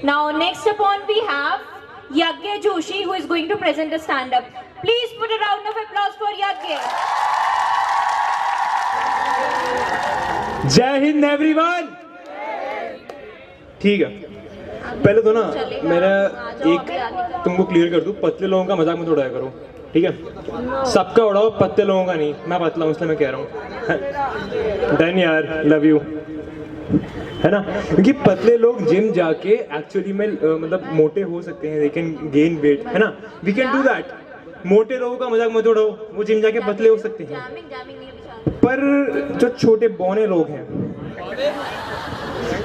Now next upon we have Yagya Joshi, who is going to present a stand-up. Please put a round of applause for Yagya. जय Hind everyone. ठीक है, पहले तो ना मेरा एक तुमको क्लियर कर दूं, पतले लोगों का मजाक मत उड़ाया करो, ठीक है? सबका उड़ाओ, पतले लोगों का नहीं। मैं पतला हूँ इसलिए मैं कह रहा हूँ। डन यार, लव यू, है ना? क्योंकि पतले लोग जिम जाके एक्चुअली में मतलब मोटे हो सकते हैं, दे कैन गेन वेट, है ना? We can do that. मोटे लोगों का मजाक मत उड़ाओ, वो जिम जाके पतले हो सकते हैं। पर जो छोटे बौने लोग हैं,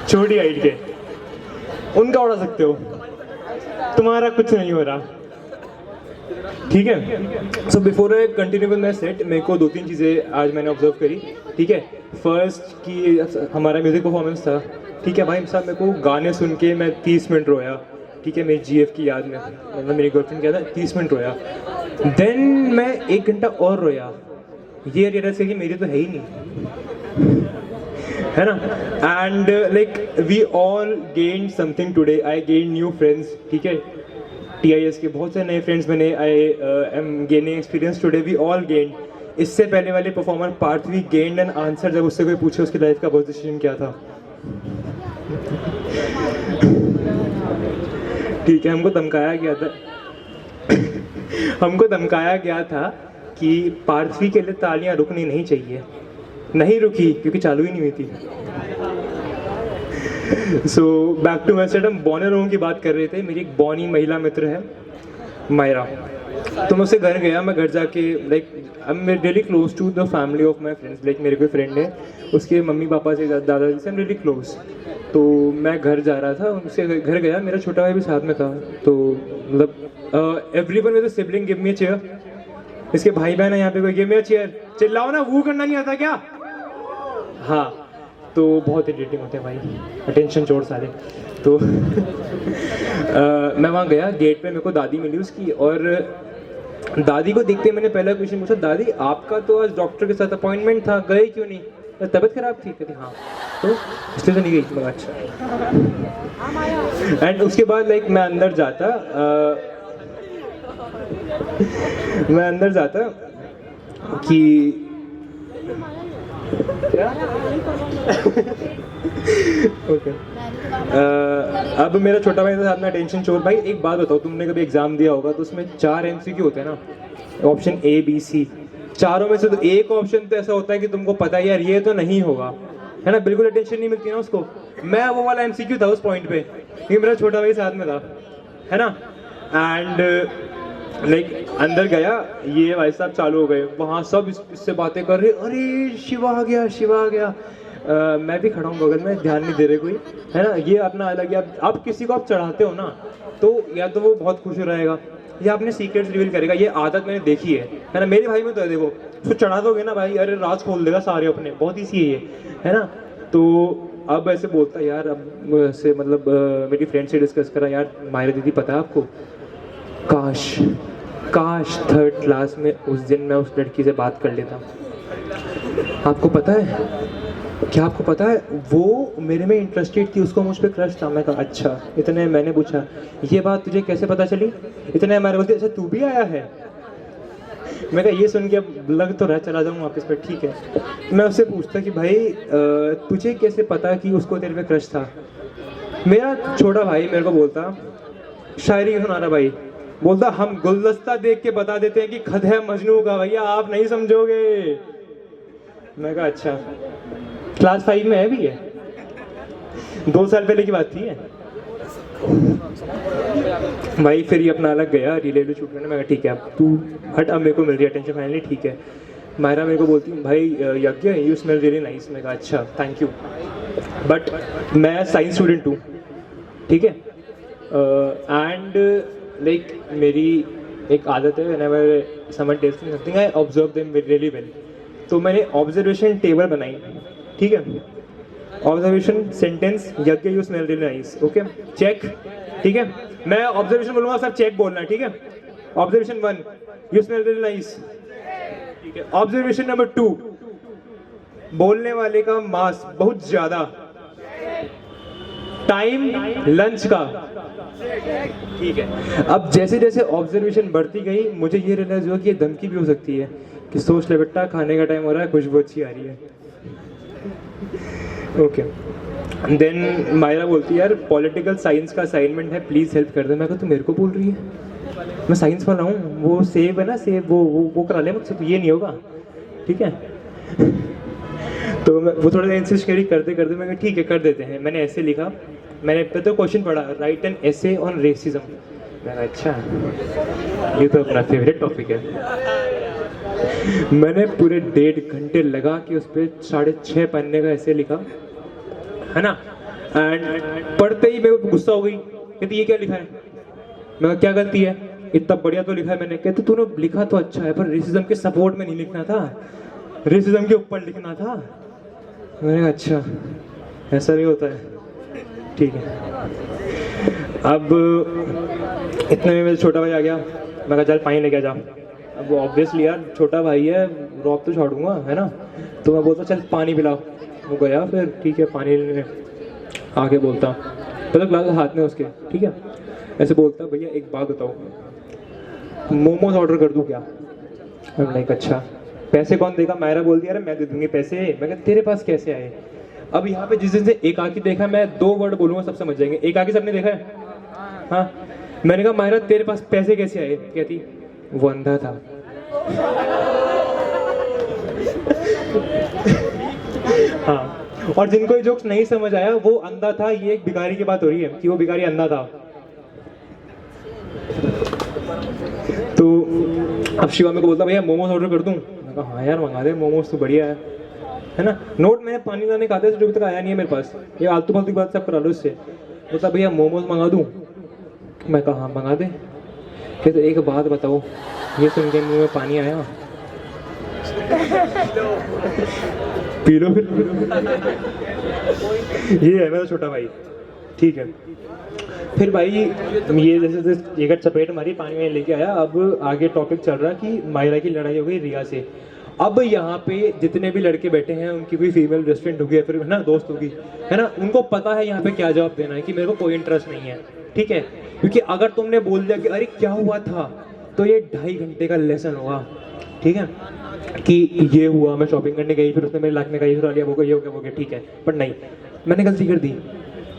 छोटी हाइट के, उनका उड़ा सकते हो। तुम्हारा कुछ नहीं हो रहा, ठीक है? So before I continue with my set, मेरे को 2-3 चीज़ें आज मैंने ऑब्जर्व करी, ठीक है? फर्स्ट कि हमारा म्यूजिक परफॉर्मेंस था, ठीक है भाई साहब? मेरे को गाने सुन के मैं 30 मिनट रोया, ठीक है? मेरी GF की याद में, मतलब मेरी गर्लफ्रेंड क्या था, 30 मिनट रोया। देन मैं 1 घंटा और रोया, ये रियलाइज कि मेरी तो है ही नहीं, है ना? And like we all gain something today. I gain new friends, ठीक है? TIS के बहुत से नए फ्रेंड्स बने। I am gaining experience today, we all gain. इससे पहले वाले परफॉर्मर पार्थ भी गेन्ड एन आंसर, जब उससे कोई पूछे उसकी लाइफ का पोजीशन क्या था। ठीक है, हमको धमकाया गया था हमको धमकाया गया था कि पार्थवी के लिए तालियां रुकनी नहीं चाहिए। नहीं रुकी क्योंकि चालू ही नहीं हुई थी। So back to my set, हम बौने लोगों की बात कर रहे थे। मेरी एक बौनी महिला मित्र है, मायरा। तो मैं उससे घर गया। मैं घर जाके like I am really close to the family of my friends. Like मेरे कोई फ्रेंड है, उसके मम्मी पापा से, दादाजी से आई एम रियली क्लोज। तो मैं घर जा रहा था, उनसे घर गया। मेरा छोटा भाई भी साथ में था। तो मतलब everyone with a sibling give me a chair. इसके भाई बहन है यहाँ पे, कोई गिव मी अ चेयर। चिल्लाओ ना, वो करना नहीं आता क्या? हाँ, तो बहुत इरिटेटिंग होते हैं भाई, अटेंशन चोर सारे। तो मैं वहाँ गया, गेट पे मेरे को दादी मिली उसकी, और दादी को देखते मैंने पहला क्वेश्चन पूछा, दादी आपका तो आज डॉक्टर के साथ अपॉइंटमेंट था, गए क्यों नहीं? तबीयत खराब थी? कहती हाँ। तो इसलिए तो नहीं गई। मगर अच्छा। एंड उसके बाद लाइक मैं अंदर जाता कि ओके अब मेरा छोटा भाई था साथ में, टेंशन चोर। भाई एक बात बताओ, तुमने कभी एग्जाम दिया होगा तो उसमें 4 MCQ होते हैं ना, ऑप्शन A B C। चारों में से तो एक ऑप्शन तो ऐसा होता है कि तुमको पता है यार ये तो नहीं होगा, है ना? बिल्कुल अटेंशन नहीं मिलती ना उसको। मैं वो वाला MCQ था उस पॉइंट पे, क्योंकि मेरा छोटा भाई साथ में था, है ना? एंड लाइक अंदर गया, ये भाई साहब चालू हो गए वहाँ, सब इससे बातें कर रहे, अरे शिवा आ गया, शिवा आ गया। मैं भी खड़ा हूँ बगल में, ध्यान नहीं दे रहे कोई, है ना? ये अपना अलग है। आप किसी को आप चढ़ाते हो ना, तो या तो वो बहुत खुश रहेगा या अपने सीक्रेट्स रिवील करेगा। ये आदत मैंने देखी है ना? मेरे भाई में तो है, देखो तो चढ़ा दोगे ना भाई, अरे राज खोल देगा सारे अपने, बहुत ईजी है ये, है ना? तो अब ऐसे बोलता यार, अब ऐसे मतलब मेरी फ्रेंड से डिस्कस करा, यार मायरा दीदी पता है आपको, काश 3rd क्लास में उस दिन मैं उस लड़की से बात कर लेता। आपको पता है क्या? आपको पता है वो मेरे में इंटरेस्टेड थी, उसको मुझ पर क्रश था। मैं कहा अच्छा। इतने मैंने पूछा ये बात तुझे कैसे पता चली? इतने हमारे बोलते अच्छा तू भी आया है। मैं कहा ये सुन के अब लग तो रहा चला जाऊँ वापस पर, ठीक है। मैं उससे पूछता कि भाई तुझे कैसे पता कि उसको तेरे पे क्रश था? मेरा छोटा भाई मेरे को बोलता, शायरी सुना रहा भाई, बोलता हम गुलदस्ता देख के बता देते हैं कि खत है मजनू का, भैया आप नहीं समझोगे। मैं कहा अच्छा। क्लास 5 में है भी है, 2 साल पहले की बात थी है भाई। फिर ये अपना अलग गया रिलेटिव शूट करने। मैं कहा ठीक है अब तू हट, अब मेरे को मिल रही है अटेंशन फाइनली, ठीक है। मायरा मेरे को बोलती भाई यज्ञ यू स्मेल रियली नाइस। मैं कहा अच्छा थैंक यू, बट मैं साइंस स्टूडेंट हूँ, ठीक है? एंड लाइक मेरी एक आदत है, whenever someone tells me something I observe them really well. तो मैंने ऑब्जर्वेशन टेबल बनाई, ठीक है? ऑब्जर्वेशन सेंटेंस, यज्ञ you smell really nice, okay check, ठीक है? मैं ऑब्जर्वेशन बोलूंगा, सब चेक बोलना, ठीक है? Observation 1 you smell really nice, ठीक है? ऑब्जर्वेशन नंबर 2 बोलने वाले का मास बहुत ज्यादा, टाइम लंच का ठीक है। अब जैसे जैसे ऑब्जर्वेशन बढ़ती गई मुझे ये रियलाइज हुआ कि ये धमकी भी हो सकती है कि सोच ले बेटा खाने का टाइम हो रहा है, खुशबू अच्छी आ रही है। ओके देन मायरा बोलती है यार पॉलिटिकल साइंस का असाइनमेंट है प्लीज़ हेल्प कर दे। मैं कहा तू मेरे को बोल रही है, मैं साइंस वाला हूँ, वो सेब है ना सेब वो करा ले मुझसे, तो ये नहीं होगा ठीक है। तो वो थोड़ा सा इंसिस्ट करी करते करते मैं कहा ठीक है कर देते हैं। मैंने ऐसे लिखा, मैंने तो क्वेश्चन पढ़ा right an essay on racism. मैंने अच्छा ये तो अपना फेवरेट टॉपिक है। मैंने पूरे 1.5 घंटे लगा के उस पर 6.5 पन्ने का ऐसे लिखा है ना। एंड पढ़ते ही मेरे को गुस्सा हो गई, कहती ये क्या लिखा है। मैं कहा क्या गलती है, इतना बढ़िया तो लिखा है मैंने। कहते तूने लिखा तो अच्छा है पर रेसिज्म के सपोर्ट में नहीं लिखना था, रेसिज्म के ऊपर लिखना था। मैंने कहा अच्छा ऐसा भी होता है ठीक है। अब इतने में मेरा छोटा भाई आ गया, मैं कहा चल पानी लेके जा। अब वो ऑब्वियसली यार छोटा भाई है रॉब तो छोड़ूंगा है ना, तो मैं बोलता चल पानी पिलाओ। वो गया फिर ठीक है पानी लेने, आके बोलता पहले ग्लास हाथ में उसके ठीक है, ऐसे बोलता भैया एक बात बताओ मोमोज ऑर्डर कर दूं क्या। मैं कहा अच्छा पैसे कौन देगा। मायरा बोलती अरे मैं दे दूंगी पैसे। मैं कहा तेरे पास कैसे आए। अब यहाँ पे जिस दिन से एक आकी देखा मैं 2 वर्ड बोलूंगा सब समझ जाएंगे। एक आकी सबने देखा है हाँ। मैंने कहा मायरा तेरे पास पैसे कैसे आए। कहती वो अंधा था। हाँ और जिनको ये जोक्स नहीं समझ आया वो अंधा था, ये एक भिखारी की बात हो रही है कि वो भिखारी अंधा था। तो अब शिवा मेरे को बोलता भैया मोमोज ऑर्डर कर दूं। मैं कहा हाँ यार मंगा दे मोमोज तो बढ़िया है ना। नोट मैंने पानी लाने खाते जो अभी तक आया नहीं है मेरे पास, ये आलतू फालतू की बात सब करा लो इससे। बोलता भैया मोमोज मंगा दूं। मैं कहा हाँ मंगा दे। कहते एक बात बताओ, ये सुन के मुंह में पानी आया। पी लो फिर। ये है मेरा छोटा भाई ठीक है। फिर भाई ये जैसे एक चपेट मारी पानी में लेके आया। अब आगे टॉपिक चल रहा कि मायरा की लड़ाई हो गई रिया से। अब यहाँ पे जितने भी लड़के बैठे हैं उनकी कोई फीमेल बेस्ट फ्रेंड होगी या फिर है ना दोस्त होगी है ना, उनको पता है यहाँ पे क्या जवाब देना है कि मेरे को कोई इंटरेस्ट नहीं है ठीक है। क्योंकि अगर तुमने बोल दिया कि अरे क्या हुआ था तो ये 2.5 घंटे का लेसन होगा ठीक है कि ये हुआ मैं शॉपिंग करने गई फिर उसने मेरे लाख में गई फिर लिया वो गया वो गया ठीक है। बट नहीं मैंने गलती कर दी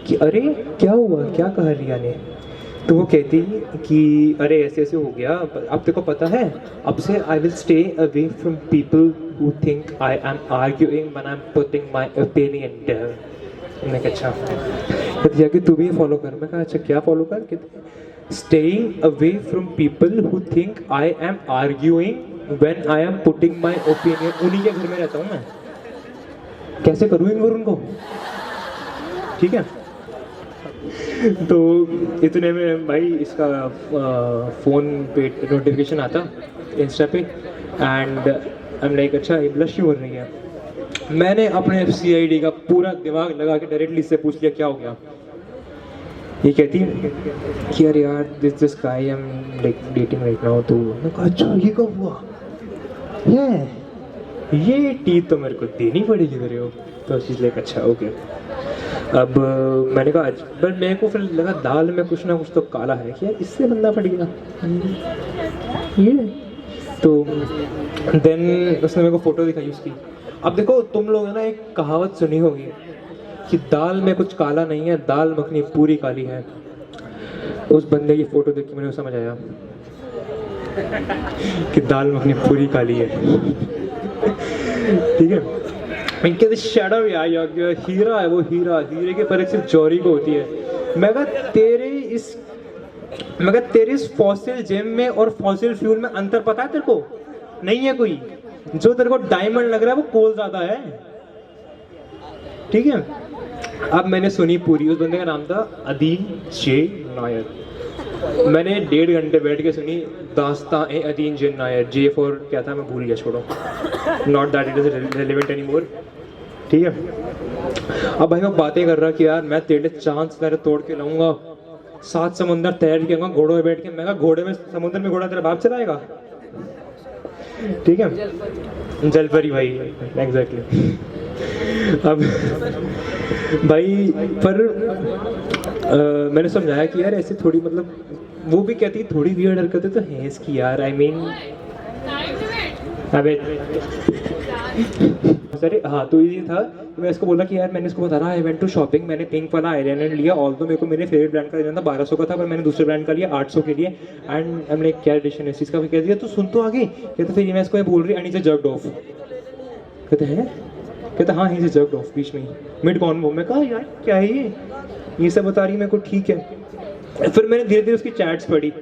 कि अरे क्या हुआ क्या कहा रिया ने। तो वो कहती कि अरे ऐसे ऐसे हो गया, अब तेको पता है अब से I will stay away from people who think I am arguing when I am putting my opinion down. मैंने कहा अच्छा कहती कि तू भी फॉलो कर। मैं कहा अच्छा क्या फॉलो कर। कहते staying away from people who think I am arguing when I am putting my opinion. उन्हीं के घर में रहता हूँ मैं, कैसे करूँ इग्नोर उनको ठीक है। तो इतने में भाई इसका फ़ोन पे नोटिफिकेशन आता इंस्टा पे एंड आई एम लाइक अच्छा ब्लश क्यों कर रही है। मैंने अपने CID का पूरा दिमाग लगा के डायरेक्टली इससे पूछ लिया क्या हो गया। ये कहती कि यार यार this guy I am like dating right now. तो मैं कहा अच्छा ये कब हुआ ये टी तो मेरे को देनी पड़ेगी तेरे को। तो चीज़ लाइक अच्छा ओके। अब मैंने कहा बट मेरे को फिर लगा दाल में कुछ ना कुछ तो काला है कि यार इससे बंदा फट गया ये। तो देन उसने मेरे को फ़ोटो दिखाई उसकी। अब देखो तुम लोग है ना एक कहावत सुनी होगी कि दाल में कुछ काला नहीं है, दाल मखनी पूरी काली है। उस बंदे की फ़ोटो देख के मुझे समझ आया कि दाल मखनी पूरी काली है ठीक है। इनके शेडो यार हीरा है वो हीरा, हीरे के पर सिर्फ जौहरी को होती है। मैं कहा तेरे इस फॉसिल जेम में और फॉसिल फ्यूल में अंतर पता है तेरे को? नहीं है कोई। जो तेरे को डायमंड लग रहा है वो कोल ज्यादा है ठीक है। अब मैंने सुनी पूरी, उस बंदे का नाम था अदीन जे नायर। मैंने 1.5 घंटे बैठ के सुनी दास्तां ए अदीन जे नायर। जे फॉर क्या था मैं भूल गया, छोड़ो, not that it is relevant anymore ठीक है। अब भाई मैं बातें कर रहा कि यार मैं तेरे चांद तेरे तोड़ के लाऊंगा, 7 समुंदर तैर के आऊंगा घोड़ों में बैठ के। मैं कहा घोड़े में समुद्र में घोड़ा तेरा बाप चलाएगा ठीक है। जलपरी भाई एग्जैक्टली। अब भाई पर मैंने समझाया कि यार ऐसे थोड़ी मतलब, वो भी कहती है थोड़ी वियर्ड हरकतें तो हैं इसकी यार, आई मीन अबे सर हाँ, तो ये था कि मैं इसको बोला कि यार मैंने इसको बता रहा आई वेंट टू शॉपिंग, मैंने पिंक वाला आईलाइनर लिया, ऑल तो मेरे को मेरे फेवरेट ब्रांड का लेना था 1200 का था, पर मैंने दूसरे ब्रांड का लिया 800 के लिए, एंड हमने क्या एडिशन है इस चीज़ का, कह दिया तो सुन तो आगे, कहते फिर ये मैं इसको बोल रही एंड इज जर्क्ड ऑफ, कहते हैं, कहते हाँ ही इज जर्क्ड ऑफ बीच में ही मिड कॉन्वो में, कहा यार क्या है ये सब बता रही मेरे को, ठीक है। फिर मैंने धीरे धीरे उसकी चैट्स पढ़ी,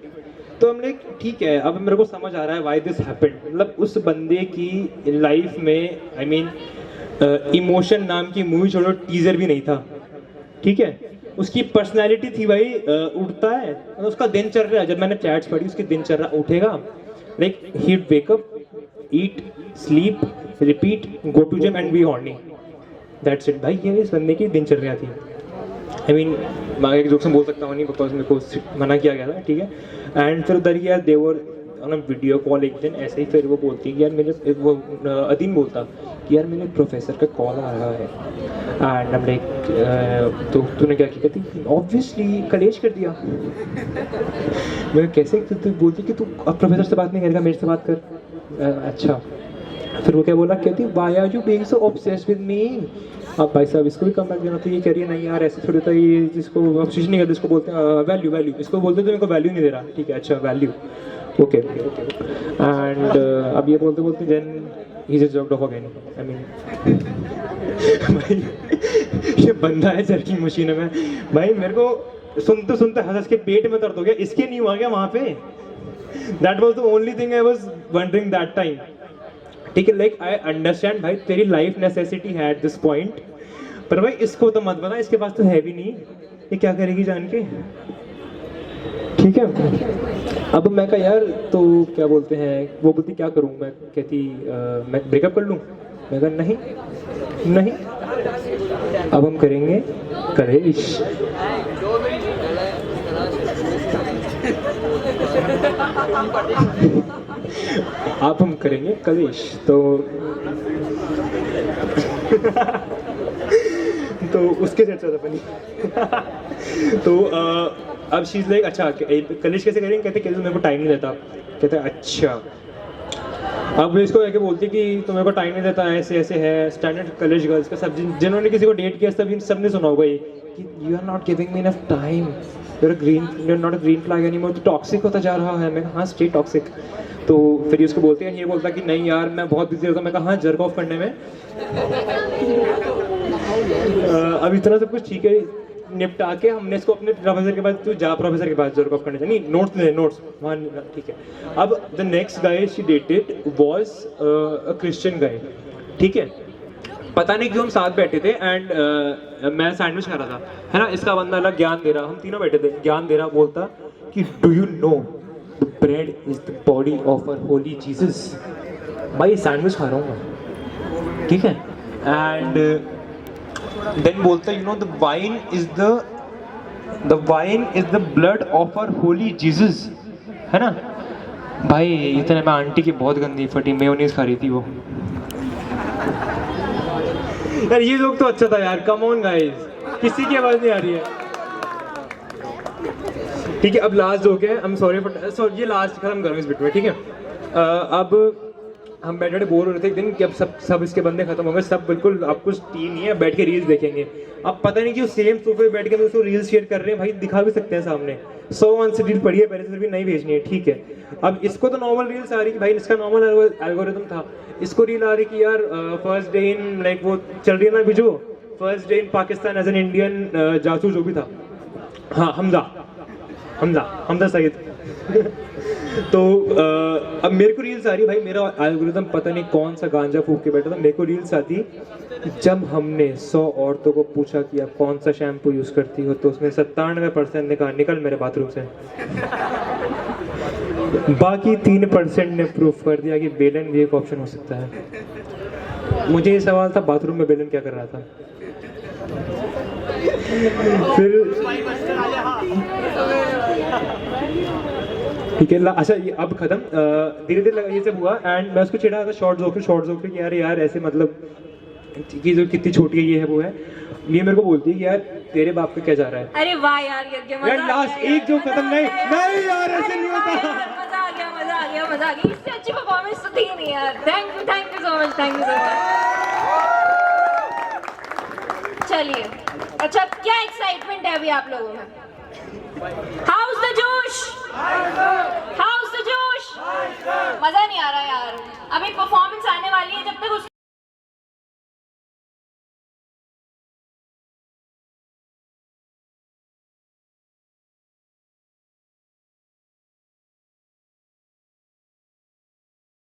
तो हमने ठीक है अब मेरे को समझ आ रहा है व्हाई दिस हैपेंड, मतलब उस बंदे की लाइफ में आई मीन इमोशन नाम की मूवी छोड़ो टीजर भी नहीं था, ठीक है। उसकी पर्सनैलिटी थी भाई उठता है, मतलब उसका दिनचर्या, जब मैंने चैट्स पढ़ी उसकी दिनचर्या, उठेगा like he wake up, eat, sleep, repeat, go to gym and be horny, that's it भाई, ये इस बंदे की दिनचर्या थी। आई मीन मैं एक जोक से बोल सकता हूँ नहीं, बिकॉज मेरे को मना किया गया था, ठीक है। एंड फिर उधर यार देवर ऑन वीडियो कॉल एक दिन ऐसे ही, फिर वो बोलती है कि यार मेरे वो अदीन बोलता कि यार मेरे प्रोफेसर का कॉल आ रहा है, एंड हम लाइक तो तूने क्या किया, कहती ऑब्वियसली कलेश कर दिया। मैं कैसे, तू बोलती कि तू अब प्रोफेसर से बात नहीं करेगा, मेरे से बात कर, अच्छा। फिर वो क्या बोला, कहती why are you being so obsessed with me. अब भाई साहब इसको भी कम बैक देना, तो ये कह रही है नहीं यार ऐसे थोड़ी था, ये जिसको ऑब्सेशन नहीं करते इसको बोलते हैं वैल्यू, वैल्यू इसको बोलते हैं, तो मेरे को वैल्यू नहीं दे रहा, ठीक है अच्छा वैल्यू, ओके। एंड अब ये बोलते बोलते देन ही just choked off again, I mean भाई ये बंदा है जर्किंग मशीन में भाई, मेरे को सुनते सुनते हंस के पेट में दर्द हो गया, इसके नहीं हुआ गया वहाँ पे, that was the only thing I was wondering that time, ठीक है। लाइक आई अंडरस्टैंड भाई तेरी लाइफ नेसेसिटी है एट दिस पॉइंट, पर भाई इसको तो मत बता, इसके पास तो है भी नहीं, ये क्या करेगी जान के, ठीक है। अब मैं कहा यार तो क्या बोलते हैं, वो बोलती क्या करूं, मैं कहती मैं ब्रेकअप कर लूं, मैं कहा नहीं नहीं, अब हम करेंगे कलेश। अब हम करेंगे कलेश, तो उसके चर्चा था बनी। तो अब शीज लाइक अच्छा कलेश कैसे करेंगे, कहते मेरे को टाइम नहीं देता, कहते अच्छा। अब इसको आके बोलती कि तो मेरे को टाइम नहीं देता, ऐसे ऐसे है स्टैंडर्ड कॉलेज गर्ल्स का, सब जिन्होंने किसी को डेट किया सबने सुना होगा ये कि you are not giving me enough time, you are not a green flag anymore, तो टॉक्सिक होता जा रहा है। मैं हाँ स्टे टॉक्सिक। तो फिर ये उसको बोलते हैं, ये बोलता कि नहीं यार मैं बहुत बिजी रहता हूँ। मैं कहा हाँ जर्क ऑफ करने में अब इतना सब कुछ ठीक है, निपटा के हमने इसको अपने प्रोफेसर के पास, तू जा प्रोफेसर के पास जर्क ऑफ करने, नहीं नोट्स ले नोट्स, हाँ ठीक है। अब the next guy she dated was a Christian guy, ठीक है। पता नहीं क्यों हम साथ बैठे थे एंड मैं सैंडविच खा रहा था, है ना। इसका बंदा अलग ज्ञान दे रहा, हम तीनों बैठे थे, ज्ञान दे रहा, बोलता कि do you know the bread is the body of our holy Jesus. भाई सैंडविच खा रहा हूँ मैं, ठीक है। एंड देन बोलता you know the wine is the blood of our holy Jesus, है ना। भाई इतने में आंटी की बहुत गंदी फटी मेयोनीज खा रही थी वो। यार ये लोग तो अच्छा था यार, कम ऑन गाइस, किसी की आवाज नहीं आ रही है, ठीक है। अब लास्ट हो गया, आई एम सॉरी बट ये लास्ट खत्म करूँ इस बिट में, ठीक है। अब हम बैठे बोर हो रहे थे एक दिन कि अब सब इसके बंदे खत्म हो गए, सब बिल्कुल अब कुछ टीम नहीं है, बैठ के रील्स देखेंगे। अब पता नहीं क्यों सेम सोफे बैठ के उसको रील्स शेयर कर रहे हैं, भाई दिखा भी सकते हैं सामने 100 रील पड़ी है पहले से, भी नहीं भेजनी है, ठीक है। अब इसको तो नॉर्मल रील्स आ रही है, भाई इसका नॉर्मल एल्गोरिथम था, इसको रील आ रही कि यार फर्स्ट डे इन लाइक वो चल रही है ना बिजो, first day in Pakistan as an Indian जासूस जो भी था, हाँ हमजा सईद। तो अब मेरे को रील्स आ रही, भाई मेरा एल्गोरिथम पता नहीं कौन सा गांजा फूक के बैठा था, मेरे को रील्स आती जब हमने 100 औरतों को पूछा कि आप कौन सा शैम्पू यूज करती हो, तो उसमें 97% ने कहा निकल मेरे बाथरूम से। बाकी 3% ने प्रूफ कर दिया कि बेलन भी एक ऑप्शन हो सकता है। मुझे ये सवाल था बाथरूम में बेलन क्या कर रहा था। फिर ठीक है, अच्छा ये अब खत्म, धीरे धीरे ये सब हुआ एंड मैं उसको चिढ़ा था शॉर्ट्स होकर कि यार ऐसे मतलब कि जो कितनी छोटी है ये है वो है। ये मेरे को बोलती है कि यार तेरे बाप का क्या जा रहा है? अरे वाह यार यज्ञ, मजा यार आ लास्ट गया एक जो मजा खत्म आ नहीं गया नहीं यार ऐसे नहीं वाह होता। यार, मजा आ गया मजा आ गया मजा आ गया। इससे अच्छी परफॉर्मेंस तो थी नहीं यार। Thank you so much, thank you so much. चलिए अच्छा, क्या एक्साइटमेंट है अभी आप लोगों में? हाउस द जोश।